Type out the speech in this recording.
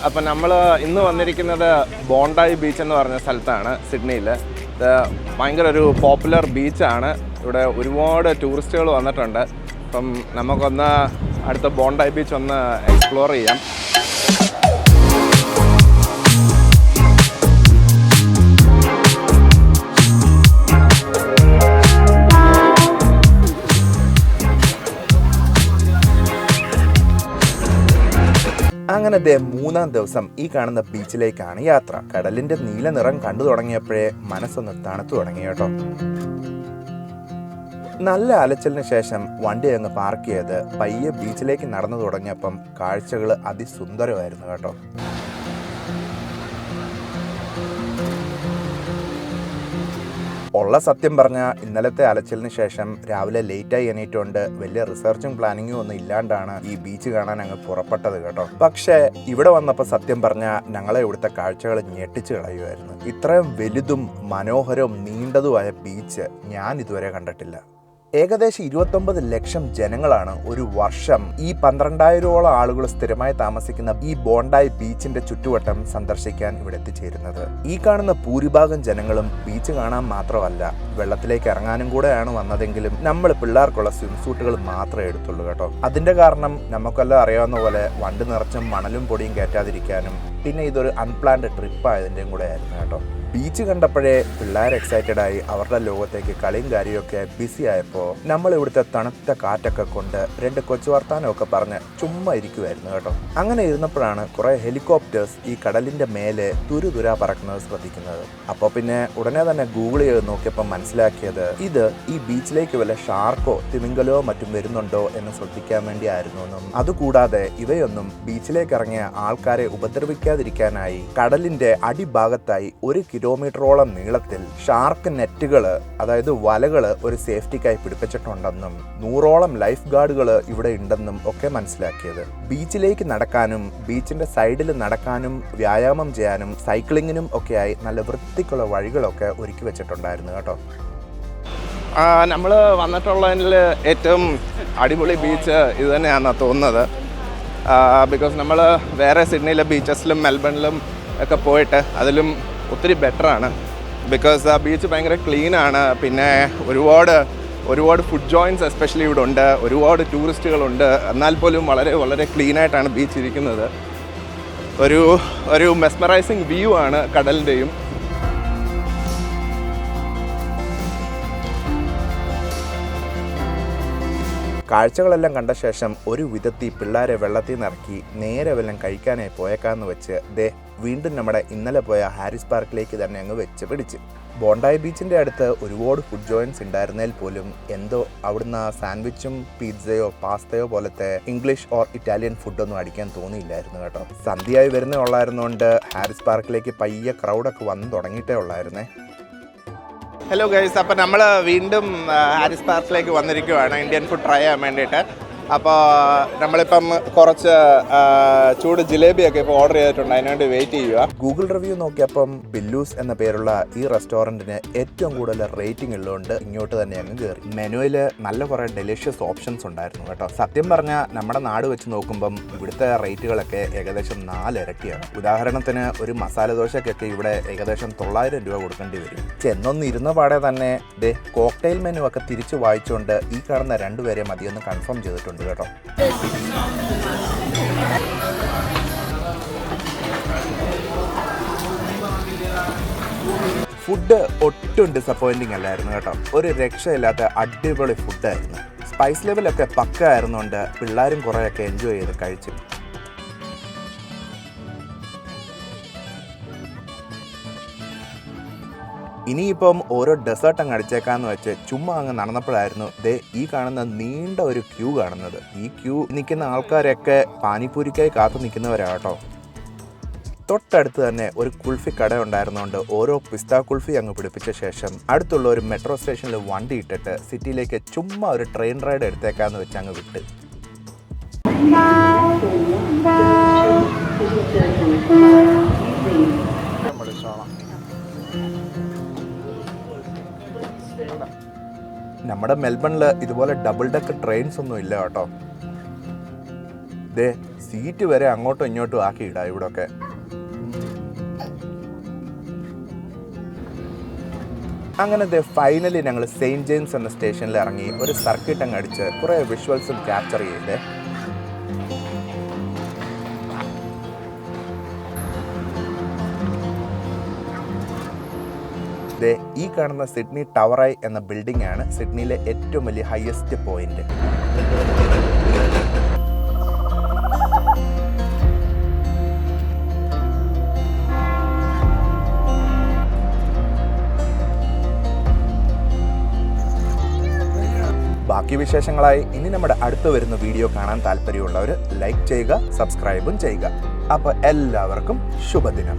അപ്പം നമ്മൾ ഇന്ന് വന്നിരിക്കുന്നത് ബോണ്ടായി ബീച്ച് എന്ന് പറഞ്ഞ സ്ഥലത്താണ് സിഡ്നിയിൽ. ഇത് ഭയങ്കര ഒരു പോപ്പുലർ ബീച്ചാണ്. ഇവിടെ ഒരുപാട് ടൂറിസ്റ്റുകൾ വന്നിട്ടുണ്ട്. അപ്പം നമുക്കൊന്ന് അടുത്ത ബോണ്ടായി ബീച്ച് ഒന്ന് എക്സ്പ്ലോർ ചെയ്യാം. അങ്ങനെ മൂന്നാം ദിവസം ഈ കാണുന്ന ബീച്ചിലേക്കാണ് യാത്ര. കടലിന്റെ നീല നിറം കണ്ടു തുടങ്ങിയപ്പോഴേ മനസ്സൊന്ന് തണുത്തു തുടങ്ങി കേട്ടോ. നല്ല അലച്ചലിന് ശേഷം വണ്ടി അങ്ങ് പാർക്ക് ചെയ്ത് പയ്യെ ബീച്ചിലേക്ക് നടന്നു തുടങ്ങിയപ്പം കാഴ്ചകൾ അതിസുന്ദരമായിരുന്നു കേട്ടോ. ഉള്ള സത്യം പറഞ്ഞാൽ ഇന്നലത്തെ അലച്ചിലിന് ശേഷം രാവിലെ ലേറ്റായി എണീറ്റുകൊണ്ട് വലിയ റിസർച്ചും പ്ലാനിങ്ങും ഒന്നും ഇല്ലാണ്ടാണ് ഈ ബീച്ച് കാണാൻ അങ്ങ് പുറപ്പെട്ടത് കേട്ടോ. പക്ഷേ ഇവിടെ വന്നപ്പോൾ സത്യം പറഞ്ഞാൽ ഞങ്ങളെ ഇവിടുത്തെ കാഴ്ചകൾ ഞെട്ടിച്ച് കളയുമായിരുന്നു. ഇത്രയും വലുതും മനോഹരവും നീണ്ടതുമായ ബീച്ച് ഞാൻ ഇതുവരെ കണ്ടിട്ടില്ല. ഏകദേശം 29 ലക്ഷം ജനങ്ങളാണ് ഒരു വർഷം ഈ 12,000ഓളം ആളുകൾ സ്ഥിരമായി താമസിക്കുന്ന ഈ ബോണ്ടായി ബീച്ചിന്റെ ചുറ്റുവട്ടം സന്ദർശിക്കാൻ ഇവിടെ എത്തിച്ചേരുന്നത്. ഈ കാണുന്ന ഭൂരിഭാഗം ജനങ്ങളും ബീച്ച് കാണാൻ മാത്രമല്ല വെള്ളത്തിലേക്ക് ഇറങ്ങാനും കൂടെയാണ് വന്നതെങ്കിലും നമ്മൾ പിള്ളേർക്കുള്ള സ്വിംസൂട്ടുകൾ മാത്രമേ എടുത്തുള്ളൂ കേട്ടോ. അതിന്റെ കാരണം നമുക്കെല്ലാം അറിയാവുന്ന പോലെ വണ്ടി നിറച്ചും മണലും പൊടിയും കയറ്റാതിരിക്കാനും പിന്നെ ഇതൊരു അൺപ്ലാൻഡ് ട്രിപ്പ് ആയതിൻ്റെയും കൂടെ ആയിരുന്നു കേട്ടോ. ബീച്ച് കണ്ടപ്പോഴേ പിള്ളേർ എക്സൈറ്റഡ് ആയി അവരുടെ ലോകത്തേക്ക് കളിയും കാര്യമൊക്കെ ബിസി ആയപ്പോൾ നമ്മൾ ഇവിടുത്തെ തണുത്ത കാറ്റൊക്കെ കൊണ്ട് രണ്ട് കൊച്ചു വർത്താനമൊക്കെ പറഞ്ഞ് ചുമ്മാ ഇരിക്കുമായിരുന്നു കേട്ടോ. അങ്ങനെ ഇരുന്നപ്പോഴാണ് കുറെ ഹെലികോപ്റ്റേഴ്സ് ഈ കടലിന്റെ മേലെ തുരുതുരാ പറക്കുന്നത് ശ്രദ്ധിക്കുന്നത്. അപ്പോൾ പിന്നെ ഉടനെ തന്നെ ഗൂഗിൾ ചെയ്ത് നോക്കിയപ്പോൾ മനസ്സിലാക്കിയത് ഇത് ഈ ബീച്ചിലേക്ക് വല്ല ഷാർക്കോ തിമിംഗലോ മറ്റും വരുന്നുണ്ടോ എന്ന് ശ്രദ്ധിക്കാൻ വേണ്ടി ആയിരുന്നു എന്നും അതുകൂടാതെ ഇവയൊന്നും ബീച്ചിലേക്ക് ഇറങ്ങിയ ആൾക്കാരെ ഉപദ്രവിക്കാതിരിക്കാനായി കടലിന്റെ അടിഭാഗത്തായി 1 കിലോമീറ്ററോളം നീളത്തിൽ ഷാർക്ക് നെറ്റുകള് അതായത് വലകള് ഒരു സേഫ്റ്റിക്കായി പിടിപ്പിച്ചിട്ടുണ്ടെന്നും 100ഓളം ലൈഫ് ഗാർഡുകൾ ഇവിടെ ഉണ്ടെന്നും ഒക്കെ മനസ്സിലാക്കിയത്. ബീച്ചിലേക്ക് നടക്കാനും ബീച്ചിന്റെ സൈഡിൽ നടക്കാനും വ്യായാമം ചെയ്യാനും സൈക്ലിങ്ങിനും ഒക്കെയായി നല്ല വൃത്തിക്കുള്ള വഴികളൊക്കെ ഒരുക്കി വെച്ചിട്ടുണ്ടായിരുന്നു കേട്ടോ. നമ്മൾ വന്നിട്ടുള്ളതിൽ ഏറ്റവും അടിപൊളി ബീച്ച് ഇത് തന്നെയാണെന്നാണ് തോന്നുന്നത്. ബിക്കോസ് നമ്മൾ വേറെ സിഡ്നിയിലെ ബീച്ചസിലും മെൽബണിലും ഒക്കെ പോയിട്ട് അതിലും ഒത്തിരി ബെറ്ററാണ്. ബിക്കോസ് ആ ബീച്ച് ഭയങ്കര ക്ലീനാണ്. പിന്നെ ഒരുപാട് ഫുഡ് ജോയിൻറ്റ്സ് എസ്പെഷ്യലി ഇവിടെ ഉണ്ട്. ഒരുപാട് ടൂറിസ്റ്റുകളുണ്ട്. എന്നാൽ പോലും വളരെ വളരെ ക്ലീനായിട്ടാണ് ബീച്ച് ഇരിക്കുന്നത്. ഒരു മെസ്മറൈസിങ് വ്യൂ ആണ് കടലിൻ്റെയും. കാഴ്ചകളെല്ലാം കണ്ട ശേഷം ഒരു വിധത്തിൽ പിള്ളേരെ വെള്ളത്തിൽ നിറക്കി നേരെ വല്ലം കഴിക്കാനായി പോയേക്കാന്ന് വെച്ച് വീണ്ടും നമ്മുടെ ഇന്നലെ പോയ ഹാരിസ് പാർക്കിലേക്ക് തന്നെ അങ്ങ് വെച്ച് പിടിച്ച്. ബോണ്ടായി ബീച്ചിൻ്റെ അടുത്ത് ഒരുപാട് ഫുഡ് ജോയിൻറ്റ്സ് ഉണ്ടായിരുന്നതിൽ പോലും എന്തോ അവിടുന്ന് സാൻഡ്വിച്ചും പിസ്സയോ പാസ്തയോ പോലത്തെ ഇംഗ്ലീഷ് ഓർ ഇറ്റാലിയൻ ഫുഡൊന്നും അടിക്കാൻ തോന്നിയില്ലായിരുന്നു കേട്ടോ. സന്ധ്യയായി വരുന്നേ ഉള്ളായിരുന്നുകൊണ്ട് ഹാരിസ് പാർക്കിലേക്ക് പയ്യെ ക്രൗഡൊക്കെ വന്ന് തുടങ്ങിയിട്ടേ ഉള്ളായിരുന്നേ. ഹലോ ഗൈസ്, അപ്പോൾ നമ്മൾ വീണ്ടും ഹാരിസ് പാർക്കിലേക്ക് വന്നിരിക്കുകയാണ് ഇന്ത്യൻ ഫുഡ് ട്രൈ ചെയ്യാൻ വേണ്ടിയിട്ട്. അപ്പോൾ നമ്മളിപ്പം കുറച്ച് ചൂട് ജിലേബിയൊക്കെ ഇപ്പോൾ ഓർഡർ ചെയ്തിട്ടുണ്ട്. അതിനുവേണ്ടി വെയിറ്റ് ചെയ്യുക. ഗൂഗിൾ റിവ്യൂ നോക്കിയപ്പം ബില്ലൂസ് എന്ന പേരുള്ള ഈ റെസ്റ്റോറൻറ്റിന് ഏറ്റവും കൂടുതൽ റേറ്റിംഗ് ഉള്ളതുകൊണ്ട് ഇങ്ങോട്ട് തന്നെ അങ്ങ് കയറി. മെനുവിൽ നല്ല കുറേ ഡെലിഷ്യസ് ഓപ്ഷൻസ് ഉണ്ടായിരുന്നു കേട്ടോ. സത്യം പറഞ്ഞാൽ നമ്മുടെ നാട് വെച്ച് നോക്കുമ്പം ഇവിടുത്തെ റേറ്റുകളൊക്കെ ഏകദേശം 4 ഇരട്ടിയാണ്. ഉദാഹരണത്തിന് ഒരു മസാല ദോശയ്ക്കൊക്കെ ഇവിടെ ഏകദേശം 900 രൂപ കൊടുക്കേണ്ടി വരും. ചെന്നൊന്ന് ഇരുന്ന പാടെ തന്നെ കോക്ടെയിൽ മെനു ഒക്കെ തിരിച്ചു വായിച്ചുകൊണ്ട് ഈ കാണുന്ന 2 പേരെ മതിയൊന്ന് കൺഫേം ചെയ്തിട്ടുണ്ട് കേട്ടോ. ഫുഡ് ഒട്ടും ഡിസപ്പോയിന്റിങ് അല്ലായിരുന്നു കേട്ടോ. ഒരു രക്ഷയില്ലാത്ത അടിപൊളി ഫുഡായിരുന്നു. സ്പൈസ് ലെവലൊക്കെ പക്ക ആയിരുന്നുകൊണ്ട് പിള്ളേരും കുറേയൊക്കെ എൻജോയ് ചെയ്ത് കഴിച്ചു. ഇനിയിപ്പം ഓരോ ഡെസേർട്ട് അങ്ങ് അടിച്ചേക്കാന്ന് വെച്ച് ചുമ്മാ അങ്ങ് നടന്നപ്പോഴായിരുന്നു ഈ കാണുന്ന നീണ്ട ഒരു ക്യൂ കാണുന്നത്. ഈ ക്യൂ നിൽക്കുന്ന ആൾക്കാരൊക്കെ പാനിപ്പൂരിക്കായി കാത്തു നിൽക്കുന്നവരാട്ടോ. തൊട്ടടുത്ത് തന്നെ ഒരു കുൾഫി കട ഉണ്ടായിരുന്നുകൊണ്ട് ഓരോ പിസ്ത കുൾഫി അങ്ങ് പിടിപ്പിച്ച ശേഷം അടുത്തുള്ള ഒരു മെട്രോ സ്റ്റേഷനിൽ വണ്ടി ഇട്ടിട്ട് സിറ്റിയിലേക്ക് ചുമ്മാ ഒരു ട്രെയിൻ റൈഡ് എടുത്തേക്കാന്ന് വെച്ച് അങ്ങ് വിട്ട്. നമ്മുടെ മെൽബണിൽ ഇതുപോലെ ഡബിൾ ഡെക്കർ ട്രെയിൻസ് ഒന്നും ഇല്ല കേട്ടോ. ദേ സീറ്റ് വരെ അങ്ങോട്ടും ഇങ്ങോട്ടും ആക്കിയിടാം ഇവിടൊക്കെ. അങ്ങനെ ഫൈനലി ഞങ്ങൾ സെയിൻറ്റ് ജെയിംസ് എന്ന സ്റ്റേഷനിൽ ഇറങ്ങി ഒരു സർക്കിട്ട് അങ്ങ് അടിച്ച് കുറേ വിഷ്വൽസും ക്യാപ്ചർ ചെയ്തേ. ഈ കാണുന്ന സിഡ്നി ടവർ ഐ എന്ന ബിൽഡിംഗ് ആണ് സിഡ്നിയിലെ ഏറ്റവും വലിയ ഹയസ്റ്റ് പോയിന്റ്. ബാക്കി വിശേഷങ്ങളായി ഇനി നമ്മുടെ അടുത്ത് വരുന്ന വീഡിയോ കാണാൻ താല്പര്യമുള്ളവർ ലൈക്ക് ചെയ്യുക, സബ്സ്ക്രൈബും ചെയ്യുക. അപ്പോൾ എല്ലാവർക്കും ശുഭദിനം.